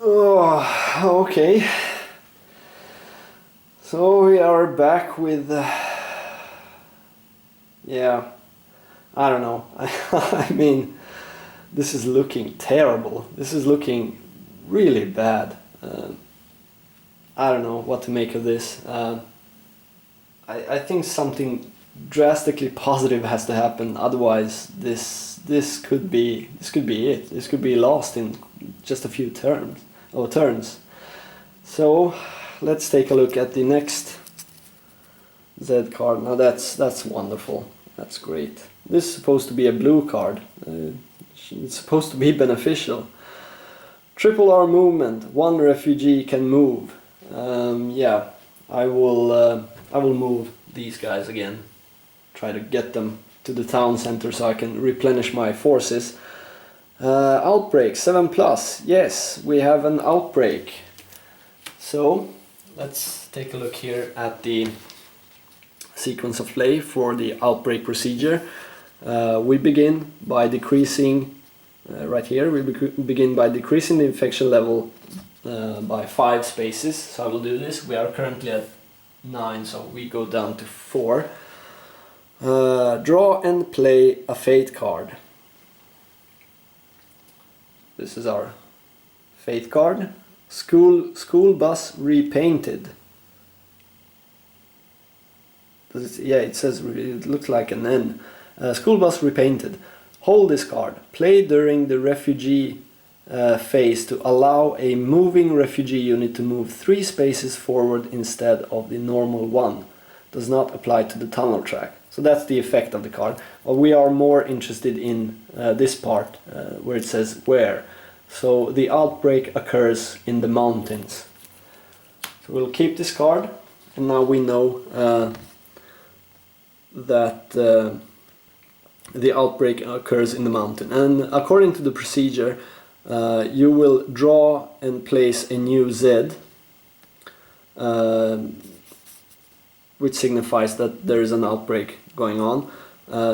Oh, okay. So we are back with, yeah, I don't know. I mean, this is looking terrible. This is looking really bad. I don't know what to make of this. I think something drastically positive has to happen. Otherwise, this could be it. This could be lost in just a few turns. So let's take a look at the next Z card. Now that's wonderful. That's great. This is supposed to be a blue card. It's supposed to be beneficial. Triple R movement. One refugee can move. Yeah, I will move these guys again. Try to get them to the town center so I can replenish my forces. Outbreak 7+. Yes, we have an outbreak. So let's take a look here at the sequence of play for the outbreak procedure. We begin by decreasing, right here, we begin by decreasing the infection level by 5 spaces. So I will do this. We are currently at 9, so we go down to 4. Draw and play a fate card. This is our fate card. School bus repainted. Yeah, it says, it looks like an N. School bus repainted. Hold this card. Play during the refugee phase to allow a moving refugee unit to move 3 spaces forward instead of the normal 1. Does not apply to the tunnel track. So that's the effect of the card. We are more interested in this part where it says where. So the outbreak occurs in the mountains. So we'll keep this card, and now we know that the outbreak occurs in the mountain. And according to the procedure, you will draw and place a new Z, which signifies that there is an outbreak going on.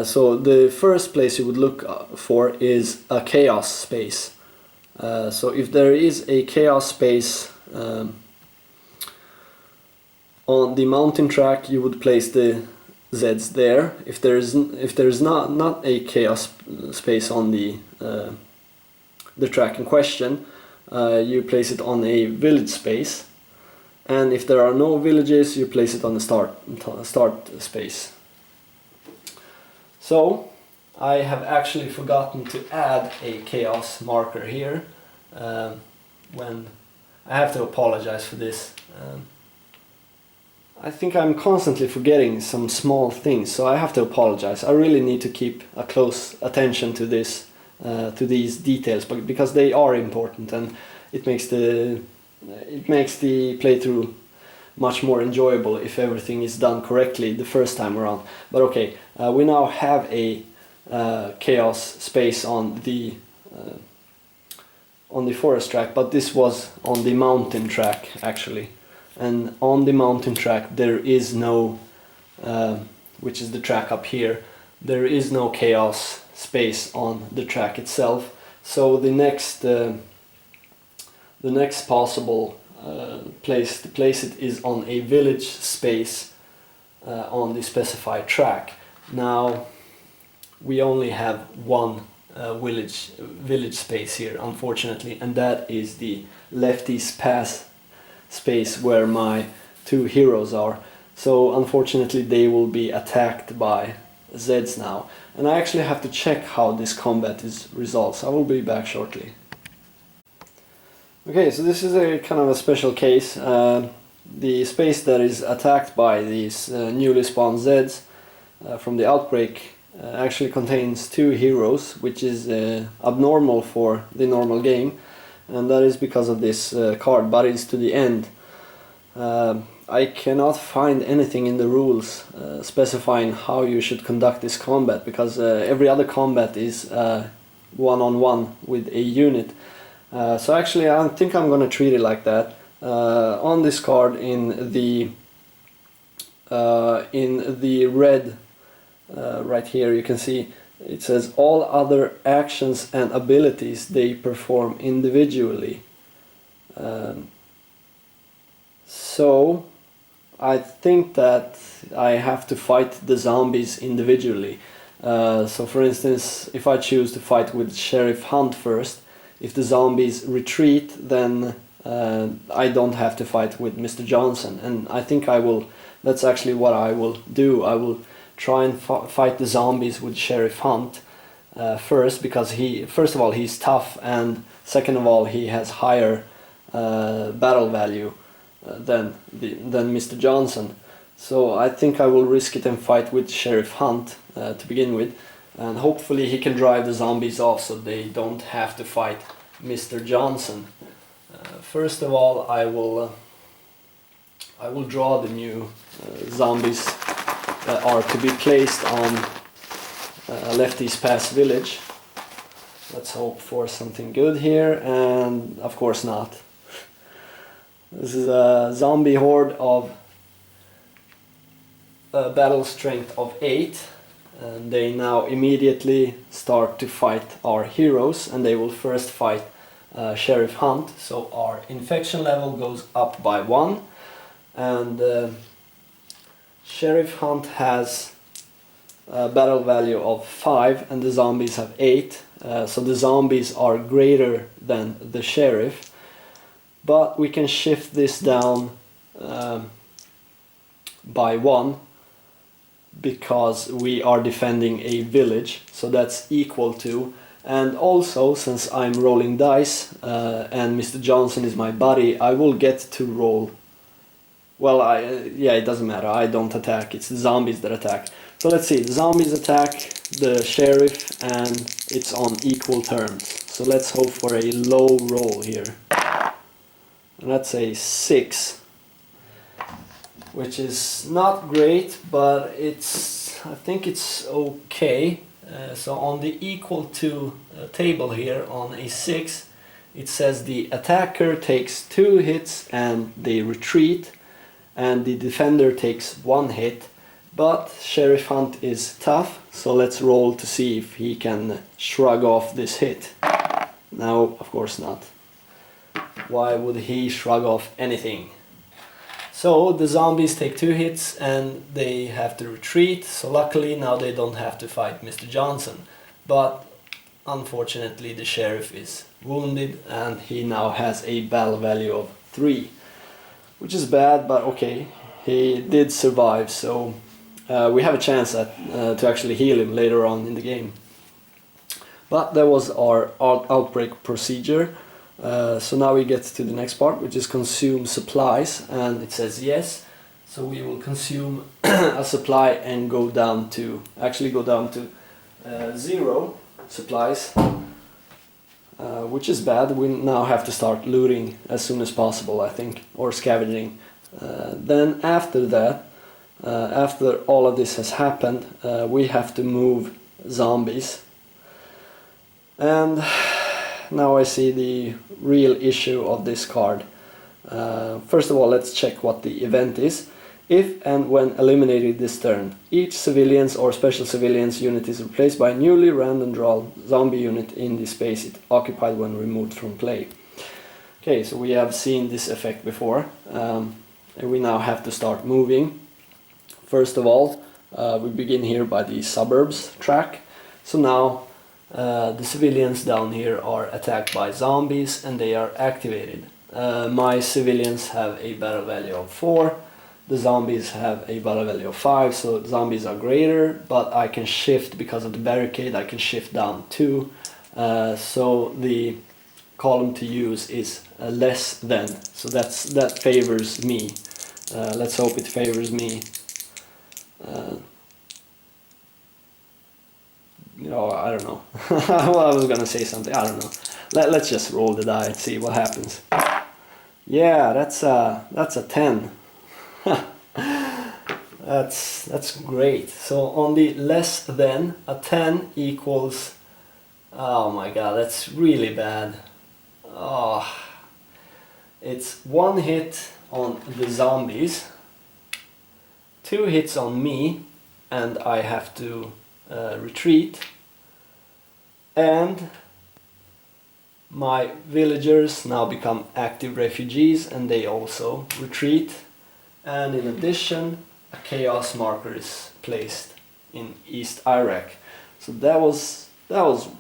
So the first place you would look for is a chaos space. So if there is a chaos space on the mountain track, you would place the Zeds there. If there is not a chaos space on the track in question, you place it on a village space. And if there are no villages, you place it on the start space. So I have actually forgotten to add a chaos marker here. When I have to apologize for this. I think I'm constantly forgetting some small things, so I have to apologize. I really need to keep a close attention to this, to these details, because they are important, and it makes the playthrough much more enjoyable if everything is done correctly the first time around. But okay, we now have a chaos space on the forest track, but this was on the mountain track actually. And on the mountain track there is no, which is the track up here, there is no chaos space on the track itself. So the next possible place to place it is on a village space on the specified track. Now we only have one village space here, unfortunately, and that is the Lefty's Pass space where my 2 heroes are. So unfortunately they will be attacked by Zeds now, and I actually have to check how this combat is resolved, so I will be back shortly. Okay, so this is a kind of a special case. The space that is attacked by these newly spawned Zeds from the outbreak actually contains 2 heroes, which is abnormal for the normal game, and that is because of this card, Buddies to the End. I cannot find anything in the rules specifying how you should conduct this combat, because every other combat is one-on-one with a unit. So actually I think I'm gonna treat it like that. On this card in the red right here, you can see it says all other actions and abilities they perform individually. So I think that I have to fight the zombies individually. So for instance, if I choose to fight with Sheriff Hunt first, if the zombies retreat, then I don't have to fight with Mr. Johnson. And I think that's actually what I will do. I will try and fight the zombies with Sheriff Hunt first, because first of all, he's tough, and second of all, he has higher battle value than Mr. Johnson. So I think I will risk it and fight with Sheriff Hunt to begin with, and hopefully he can drive the zombies off so they don't have to fight Mr. Johnson. First of all, I will draw the new zombies that are to be placed on Lefty's Pass village. Let's hope for something good here, and of course not. This is a zombie horde of battle strength of 8, and they now immediately start to fight our heroes, and they will first fight Sheriff Hunt, so our infection level goes up by 1, and Sheriff Hunt has a battle value of 5 and the zombies have 8, so the zombies are greater than the Sheriff, but we can shift this down by 1 because we are defending a village, so that's equal to. And also, since I'm rolling dice and Mr. Johnson is my buddy, I will get to roll. Well, yeah, it doesn't matter, I don't attack, it's the zombies that attack. So let's see, the zombies attack the Sheriff and it's on equal terms. So let's hope for a low roll here. And that's a 6. Which is not great, but I think it's okay. So on the equal to table here on a 6, it says the attacker takes 2 hits and they retreat, and the defender takes 1 hit. But Sheriff Hunt is tough, so let's roll to see if he can shrug off this hit. No, of course not. Why would he shrug off anything? So the zombies take 2 hits and they have to retreat, so luckily now they don't have to fight Mr. Johnson. But unfortunately the Sheriff is wounded and he now has a battle value of 3. Which is bad, but okay, he did survive, so we have a chance to actually heal him later on in the game. But that was our outbreak procedure. So now we get to the next part, which is consume supplies, and it says yes, so we will consume a supply and go down to 0 supplies, which is bad. We now have to start looting as soon as possible, I think, or scavenging. Then after that, after all of this has happened, we have to move zombies, and now I see the real issue of this card. First of all, let's check what the event is. If and when eliminated this turn, each civilians or special civilians unit is replaced by a newly random draw zombie unit in the space it occupied when removed from play. Okay, so we have seen this effect before, and we now have to start moving. First of all, we begin here by the suburbs track. So now the civilians down here are attacked by zombies and they are activated. My civilians have a battle value of 4, the zombies have a battle value of 5, so zombies are greater, but I can shift because of the barricade, I can shift down 2, so the column to use is less than, so that favors me. Let's hope it favors me. I don't know. Well, I was gonna say something, I don't know. Let's just roll the die and see what happens. Yeah, that's a 10. That's great. So on the less than, a 10 equals, oh my god, that's really bad. Oh, it's 1 hit on the zombies, 2 hits on me, and I have to retreat, and my villagers now become active refugees and they also retreat. And in addition, a chaos marker is placed in East Iraq. So that was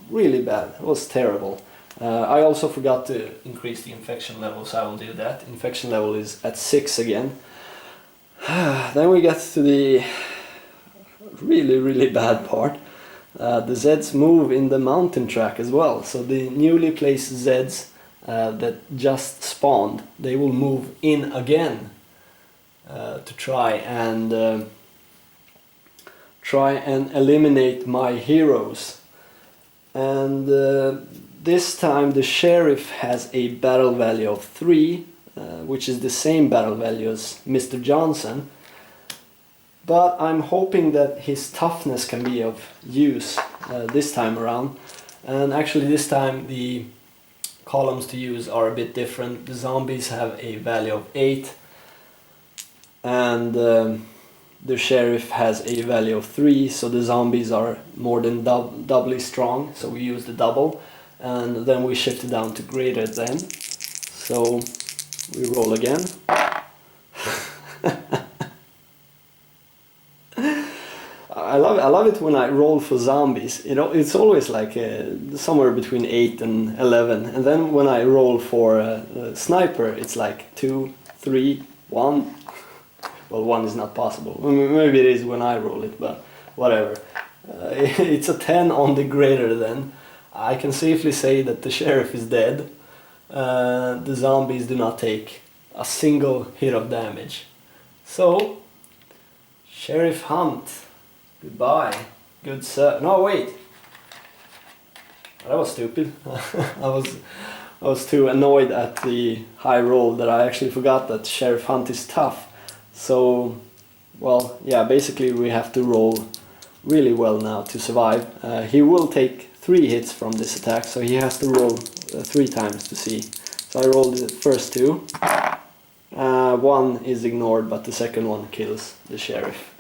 really bad. It was terrible. I also forgot to increase the infection level, so I will do that. Infection level is at 6 again. Then we get to the really bad part. The Zeds move in the mountain track as well. So the newly placed Zeds that just spawned, they will move in again to try and eliminate my heroes. And this time the sheriff has a battle value of 3, which is the same battle value as Mr. Johnson. But I'm hoping that his toughness can be of use this time around. And actually this time the columns to use are a bit different. The zombies have a value of 8 and the sheriff has a value of 3, so the zombies are more than doubly strong, so we use the double, and then we shift it down to greater than. So we roll again. I love it when I roll for zombies. You know, it's always like somewhere between 8 and 11, and then when I roll for a sniper, it's like 2, 3, 1. Well, 1 is not possible. Maybe it is when I roll it, but whatever. It's a 10 on the greater than. I can safely say that the sheriff is dead. The zombies do not take a single hit of damage. So, Sheriff Hunt, goodbye. Good sir. No, wait. That was stupid. I was too annoyed at the high roll that I actually forgot that Sheriff Hunt is tough. So, well, yeah, basically we have to roll really well now to survive. He will take 3 hits from this attack, so he has to roll 3 times to see. So I rolled the first 2. 1 is ignored, but the second one kills the sheriff.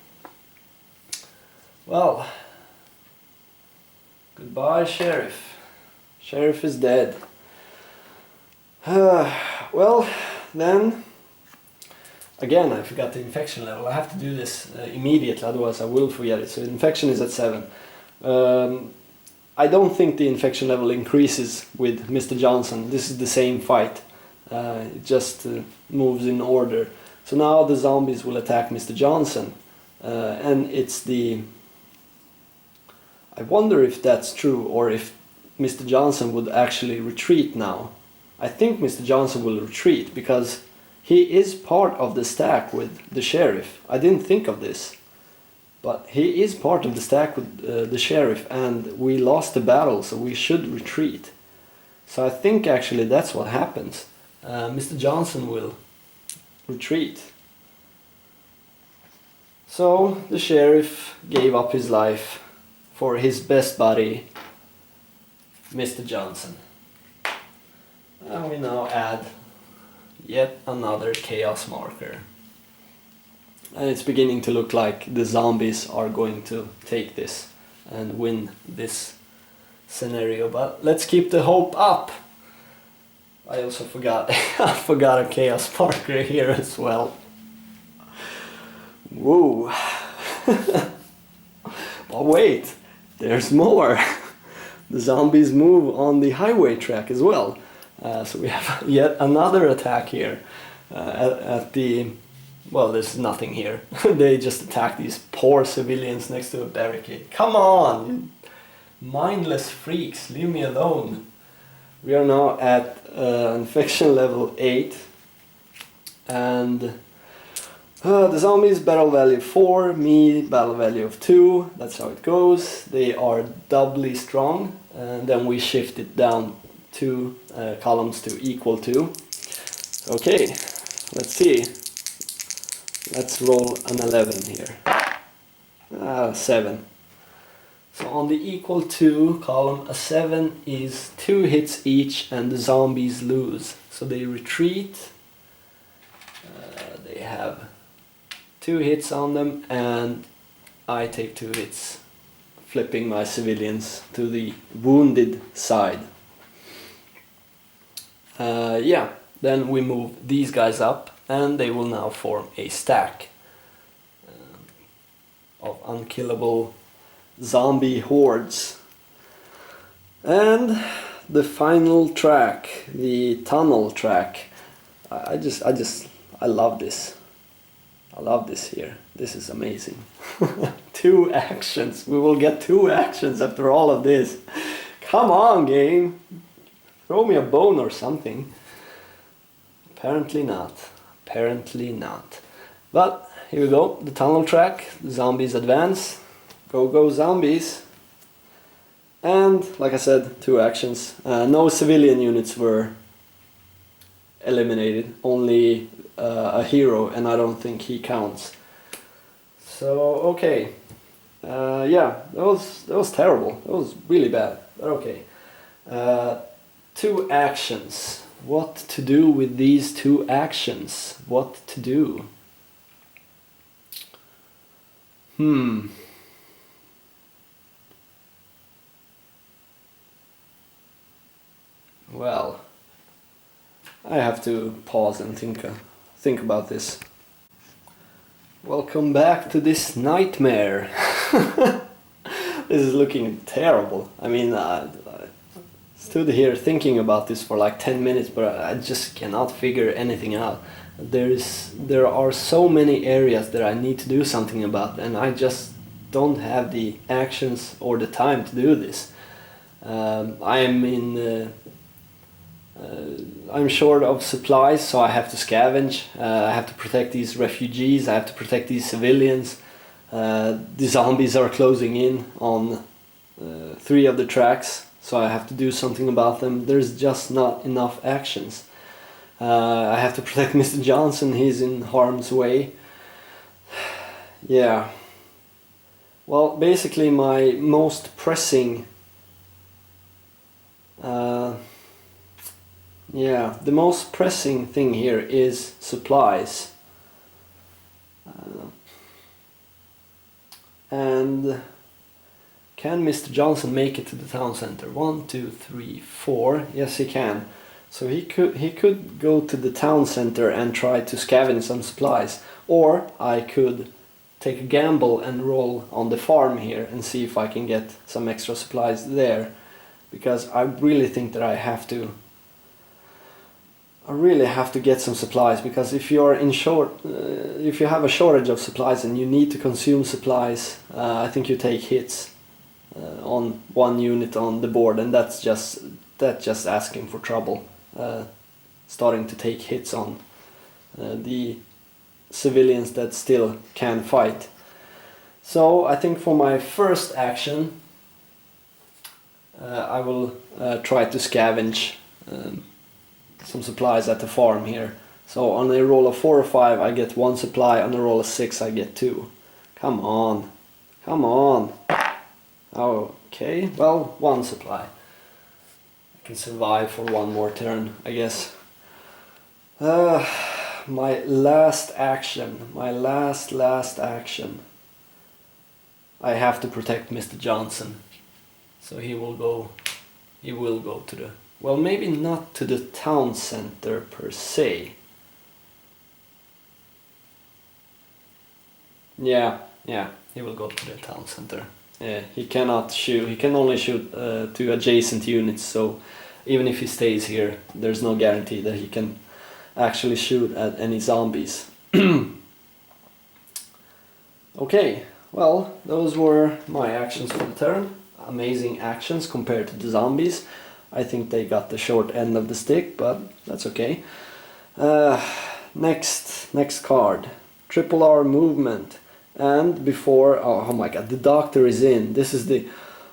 Well, goodbye sheriff. Sheriff is dead. Well, then... Again, I forgot the infection level. I have to do this immediately, otherwise I will forget it. So infection is at 7. I don't think the infection level increases with Mr. Johnson. This is the same fight. It just moves in order. So now the zombies will attack Mr. Johnson. And it's the... I wonder if that's true, or if Mr. Johnson would actually retreat now. I think Mr. Johnson will retreat, because... he is part of the stack with the sheriff. I didn't think of this. But he is part of the stack with the sheriff, and we lost the battle, so we should retreat. So I think actually that's what happens. Mr. Johnson will retreat. So the sheriff gave up his life for his best buddy, Mr. Johnson. And we now add yet another chaos marker. And it's beginning to look like the zombies are going to take this and win this scenario, but let's keep the hope up. I also forgot I forgot a chaos marker here as well. Whoa. But wait, there's more. The zombies move on the highway track as well. So we have yet another attack here at the... Well, there's nothing here. They just attack these poor civilians next to a barricade. Come on, you mindless freaks, leave me alone. We are now at infection level 8. And the zombies battle value 4, me battle value of 2. That's how it goes. They are doubly strong. And then we shift it down 2 columns to equal to. Okay, let's see. Let's roll an 11 here. 7. So on the equal to column, a 7 is 2 hits each and the zombies lose. So they retreat. They have 2 hits on them and I take 2 hits, flipping my civilians to the wounded side. Yeah, then we move these guys up and they will now form a stack of unkillable zombie hordes. And the final track, the tunnel track, I love this. I love this here. This is amazing. 2 actions. We will get 2 actions after all of this. Come on, game. Throw me a bone or something. Apparently not. Apparently not. But here we go. The tunnel track. The zombies advance. Go, go, zombies. And like I said, 2 actions. No civilian units were eliminated. Only a hero, and I don't think he counts. So okay, yeah, that was terrible. That was really bad. But okay, 2 actions. What to do with these 2 actions? What to do? Well, I have to pause and think about this. Welcome back to this nightmare. This is looking terrible. I mean, I stood here thinking about this for like 10 minutes, but I just cannot figure anything out. There are so many areas that I need to do something about, and I just don't have the actions or the time to do this. I'm short of supplies, so I have to scavenge. I have to protect these refugees. I have to protect these civilians. The zombies are closing in on 3 of the tracks, so I have to do something about them. There's just not enough actions. I have to protect Mr. Johnson. He's in harm's way. Yeah. Well, basically my most pressing the most pressing thing here is supplies. And can Mr. Johnson make it to the town center? 1, 2, 3, 4. Yes, he can. So he could go to the town center and try to scavenge some supplies, or I could take a gamble and roll on the farm here and see if I can get some extra supplies there, because I really think that I really have to get some supplies, because if you're if you have a shortage of supplies and you need to consume supplies, I think you take hits on 1 unit on the board, and that's just asking for trouble. Starting to take hits on the civilians that still can fight. So I think for my first action, I will try to scavenge some supplies at the farm here. So on a roll of 4 or 5 I get 1 supply, on a roll of 6 I get 2. Come on, come on. Okay, well, 1 supply. I can survive for 1 more turn, I guess. My last action, my last action. I have to protect Mr. Johnson. So he will go to the, well, maybe not to the town center per se. Yeah, he will go to the town center. He cannot shoot, he can only shoot to adjacent units, so even if he stays here, there's no guarantee that he can actually shoot at any zombies. Okay, well, those were my actions for the turn. Amazing actions compared to the zombies. I think they got the short end of the stick, but that's okay. Next card. Triple R movement. And before, oh my god, the doctor is in. This is the,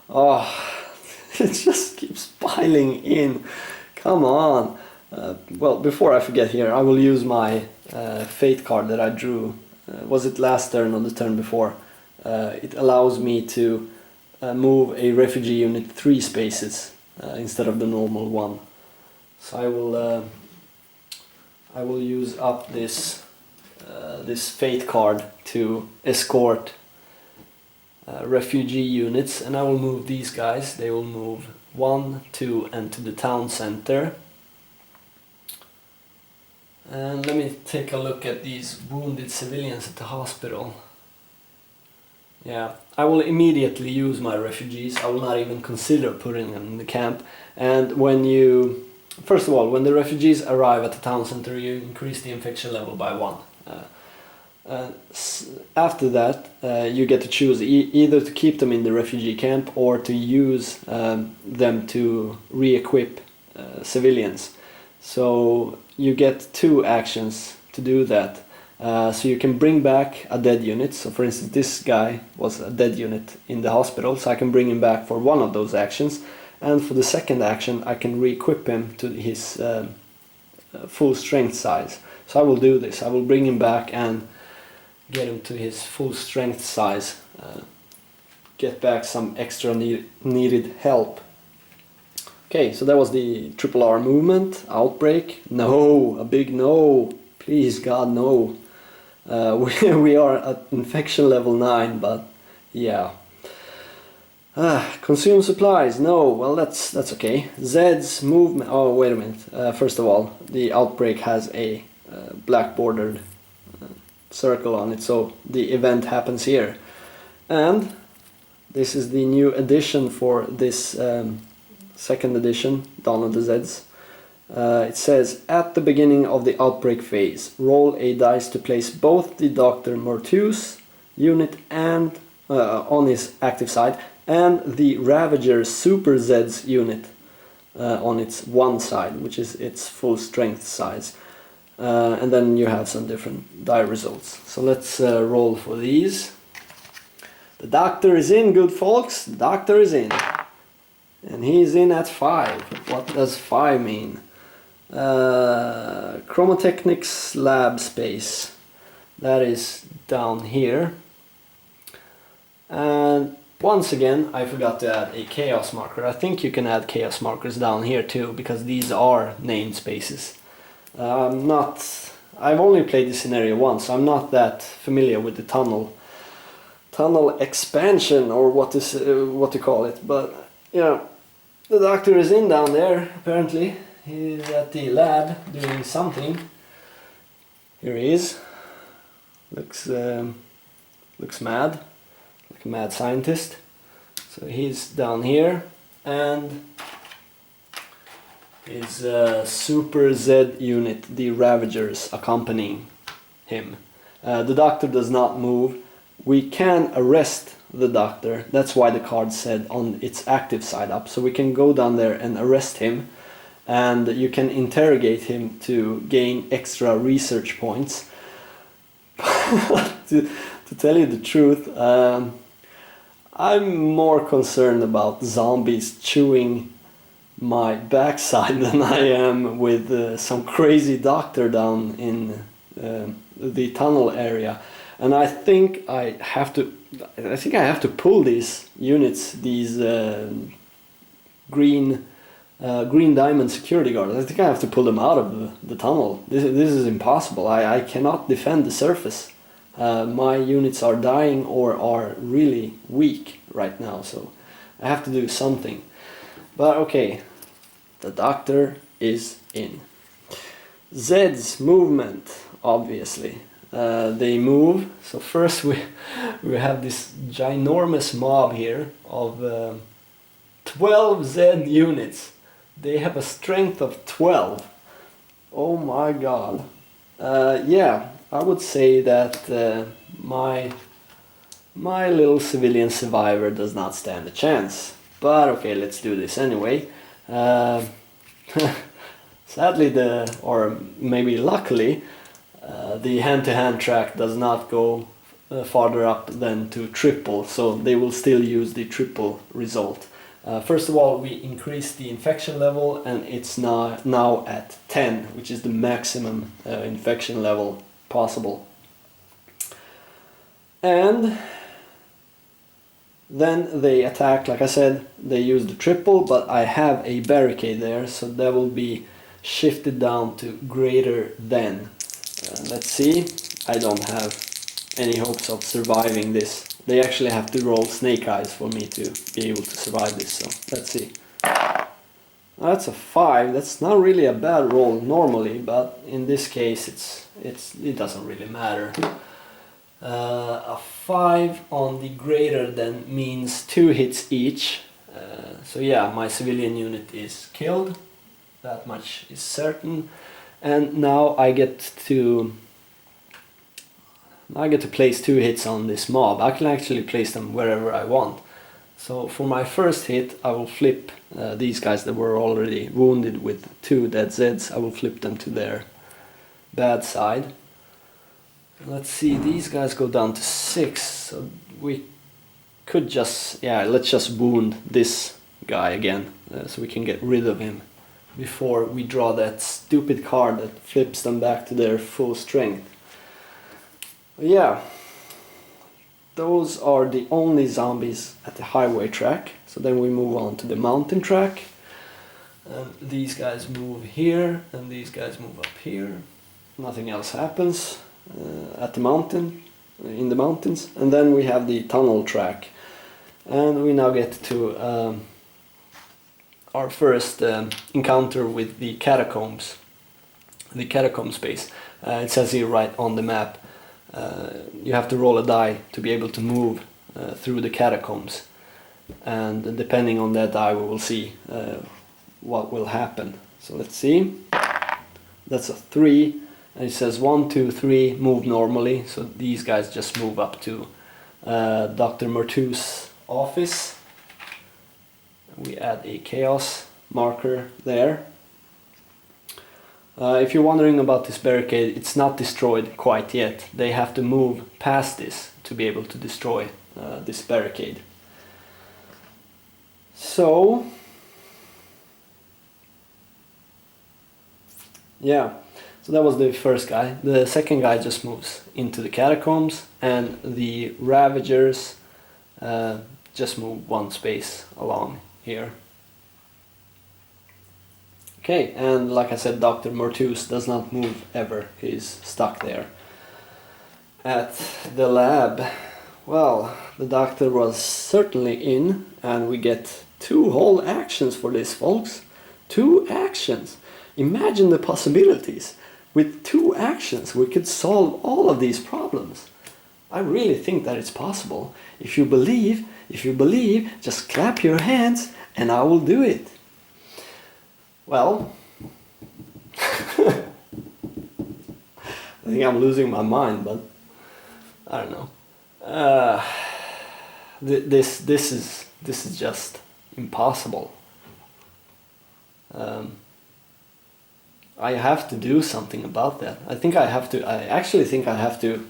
it just keeps piling in. Come on. Well, before I forget here, I will use my fate card that I drew. Was it last turn or the turn before? It allows me to move a refugee unit 3 spaces instead of the normal 1. So I will use up this fate card to escort refugee units, and I will move these guys. They will move 1, 2 and to the town center. And let me take a look at these wounded civilians at the hospital. Yeah, I will immediately use my refugees. I will not even consider putting them in the camp. And when you, first of all, when the refugees arrive at the town center, you increase the infection level by 1. After that, you get to choose either to keep them in the refugee camp or to use them to re-equip civilians. So you get 2 actions to do that. So you can bring back a dead unit. So for instance, this guy was a dead unit in the hospital, so I can bring him back for one of those actions. And for the second action, I can re-equip him to his full strength size. So I will do this. I will bring him back and get him to his full strength size. Get back some extra needed help. Okay, so that was the RRR movement. Outbreak. No, a big no. Please, God, no. We are at infection level 9, but yeah. Consume supplies. No, well that's okay. Zeds movement. Oh, wait a minute. First of all, the outbreak has a black bordered circle on it, so the event happens here. And this is the new edition for this second edition, Dawn of the Zeds. It says, at the beginning of the outbreak phase, roll a dice to place both the Dr. Mortuus unit and on his active side and the Ravager Super Zeds unit on its one side, which is its full strength size. And then you have some different die results. So let's roll for these. The Doctor is in, good folks. The Doctor is in. And he's in at 5. What does 5 mean? Chromotechnics lab space. That is down here. And once again, I forgot to add a chaos marker. I think you can add chaos markers down here too, because these are namespaces. I've only played this scenario once, so I'm not that familiar with the tunnel expansion, or what to call it. But yeah, the Doctor is in down there apparently. He's at the lab doing something. Here he is. Looks mad, like a mad scientist. So he's down here, and his Super Z unit, the Ravagers, accompanying him. The Doctor does not move. We can arrest the Doctor. That's why the card said on its active side up. So we can go down there and arrest him. And you can interrogate him to gain extra research points. to tell you the truth, I'm more concerned about zombies chewing my backside than I am with some crazy Doctor down in the tunnel area. And I think I have to pull these units, these green diamond security guards. I think I have to pull them out of the tunnel. This is impossible. I cannot defend the surface. My units are dying or are really weak right now, so I have to do something. But okay, the Doctor is in. Zeds movement, obviously. They move. So first we have this ginormous mob here of 12 Z units. They have a strength of 12. Oh my god. Yeah, I would say that my little civilian survivor does not stand a chance. But okay, let's do this anyway. Sadly, or maybe luckily, the hand-to-hand track does not go farther up than to triple, so they will still use the triple result. First of all, we increase the infection level, and it's now at 10, which is the maximum infection level possible. And then they attack, like I said, they use the triple, but I have a barricade there, so that will be shifted down to greater than. Let's see, I don't have any hopes of surviving this. They actually have to roll snake eyes for me to be able to survive this, so let's see. That's a 5. That's not really a bad roll normally, but in this case it doesn't really matter. A 5 on the greater than means 2 hits each. So yeah, my civilian unit is killed. That much is certain. And now I get to place 2 hits on this mob. I can actually place them wherever I want. So for my first hit, I will flip these guys that were already wounded with 2 dead Zeds. I will flip them to their bad side. Let's see, these guys go down to 6. So we could just, yeah, let's just wound this guy again, so we can get rid of him before we draw that stupid card that flips them back to their full strength. Yeah. Those are the only zombies at the highway track. So then we move on to the mountain track. And these guys move here and these guys move up here. Nothing else happens at the mountain, in the mountains. And then we have the tunnel track. And we now get to our first encounter with the catacombs. The catacomb space. It says here right on the map. You have to roll a die to be able to move through the catacombs, and depending on that die we will see what will happen. So let's see, that's a 3, and it says 1, 2, 3 move normally, so these guys just move up to Dr. Mortu's office. We add a chaos marker there. If you're wondering about this barricade, it's not destroyed quite yet. They have to move past this to be able to destroy this barricade. So, yeah, so that was the first guy. The second guy just moves into the catacombs, and the Ravagers just move 1 space along here. Okay, and like I said, Dr. Mortus does not move ever. He's stuck there. At the lab, well, the doctor was certainly in, and we get 2 whole actions for this, folks. 2 actions. Imagine the possibilities. With 2 actions, we could solve all of these problems. I really think that it's possible. If you believe, just clap your hands, and I will do it. Well, I think I'm losing my mind, but I don't know. This is just impossible. I have to do something about that. I actually think I have to.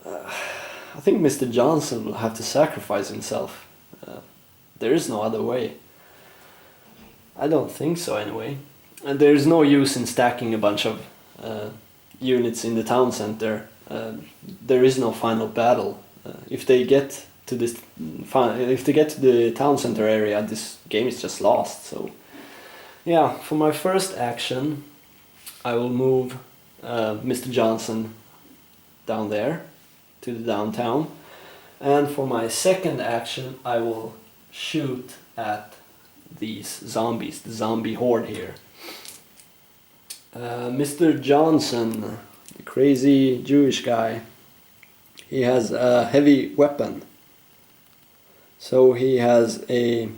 I think Mr. Johnson will have to sacrifice himself. There is no other way. I don't think so anyway. And there's no use in stacking a bunch of units in the town center. There is no final battle. If they get to the town center area, this game is just lost. So yeah, for my first action, I will move Mr. Johnson down there to the downtown, and for my second action, I will shoot at these zombies, the zombie horde here. Mr. Johnson, the crazy Jewish guy, he has a heavy weapon. So he has a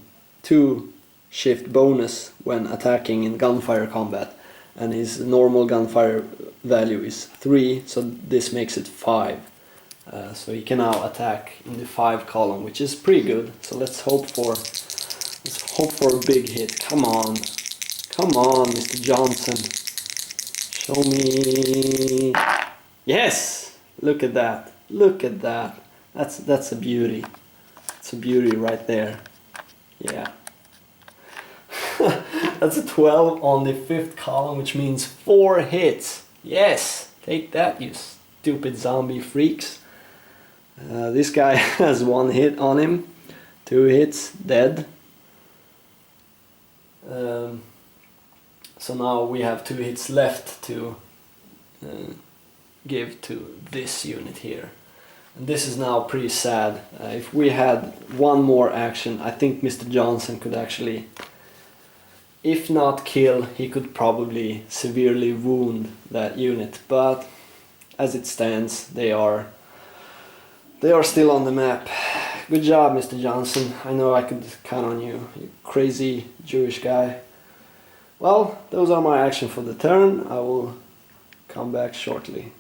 2 shift bonus when attacking in gunfire combat, and his normal gunfire value is 3, so this makes it 5. So he can now attack in the 5 column, which is pretty good. So let's hope for a big hit. Come on, Mr. Johnson, show me. Yes, look at that. That's a beauty. It's a beauty right there. Yeah. That's a 12 on the 5th column, which means 4 hits. Yes, take that, you stupid zombie freaks. This guy has 1 hit on him, 2 hits, dead. So now we have 2 hits left to give to this unit here. And this is now pretty sad. If we had 1 more action, I think Mr. Johnson could actually if not kill, he could probably severely wound that unit. But as it stands, they are still on the map. Good job, Mr. Johnson. I know I could count on you, you crazy Jewish guy. Well, those are my actions for the turn. I will come back shortly.